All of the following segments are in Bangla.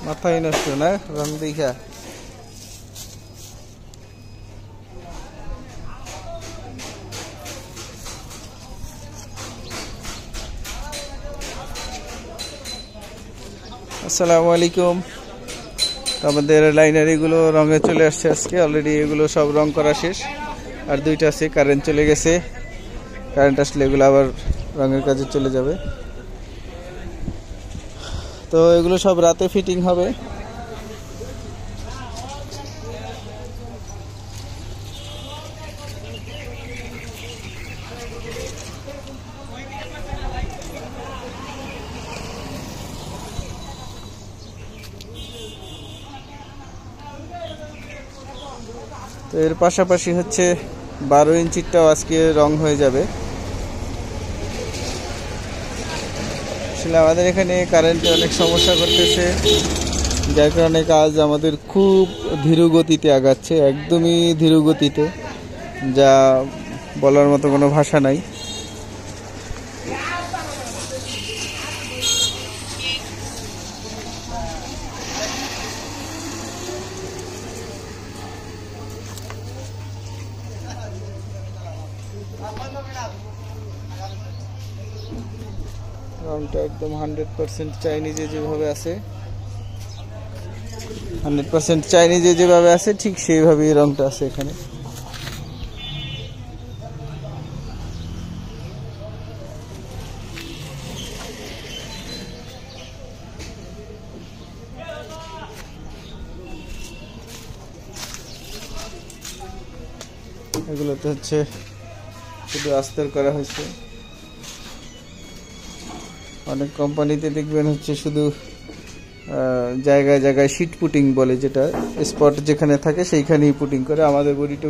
মাথায় নষ্ট না রং দেখা। আসসালামু আলাইকুম। আমাদের লাইনারিগুলো রঙে চলে আসছে আজকে, অলরেডি এগুলো সব রং করা শেষ। আর দুইটা আছে, কারেন্ট চলে গেছে, কারেন্ট আসলে এগুলো আবার রঙের কাজে চলে যাবে। তো এগুলো সব রাতে ফিটিং হবে। তো এর পাশাপাশি হচ্ছে 12 ইঞ্চিটাও আজকে রং হয়ে যাবে। আসলে আমাদের এখানে কারেন্টে অনেক সমস্যা করতেছে, যার কারণে কাজ আমাদের খুব ধীর গতিতে আগাচ্ছে, একদমই ধীর গতিতে, যা বলার মতো কোনো ভাষা নাই। রংটা একদম 100% চাইনিজে যেভাবে আছে, 100% চাইনিজে যেভাবে আছে ঠিক সেইভাবেই রংটা আছে এখানে। এগুলোতে হচ্ছে শুধু আস্তর করা হয়েছে। অনেক কোম্পানিতে দেখবেন হচ্ছে শুধু জায়গায় জায়গায় শিট পুটিং বলে, যেটা স্পট যেখানে থাকে সেইখানেই পুটিং করে। আমাদের বডিটা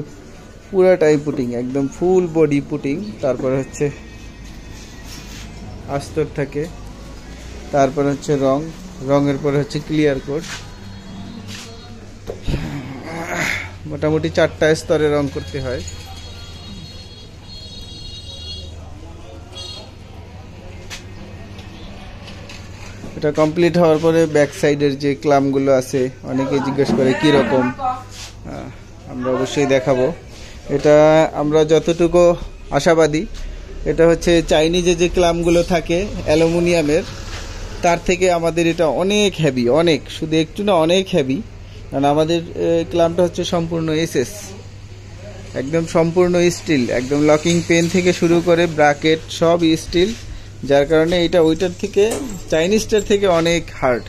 পুরাটাই পুটিং, একদম ফুল বডি পুটিং। তারপরে হচ্ছে আস্তর থাকে, তারপরে হচ্ছে রঙের পরে হচ্ছে ক্লিয়ার কোট। মোটামুটি 4টা স্তরে রং করতে হয়। এটা কমপ্লিট হওয়ার পরে ব্যাক সাইডের যে ক্লামগুলো আছে, অনেকে জিজ্ঞেস করে কি রকম, আমরা অবশ্যই দেখাবো। এটা আমরা যতটুকু আশাবাদী, এটা হচ্ছে চাইনিজে যে ক্লামগুলো থাকে অ্যালুমিনিয়ামের, তার থেকে আমাদের এটা অনেক হেভি, অনেক, শুধু একটু না, অনেক হেভি। কারণ আমাদের ক্লামটা হচ্ছে সম্পূর্ণ এসএস, একদম সম্পূর্ণ স্টিল, একদম লকিং পেন থেকে শুরু করে ব্র্যাকেট সব স্টিল, যার কারণে এটা ওইটার থেকে, চাইনিজটার থেকে অনেক হার্ড।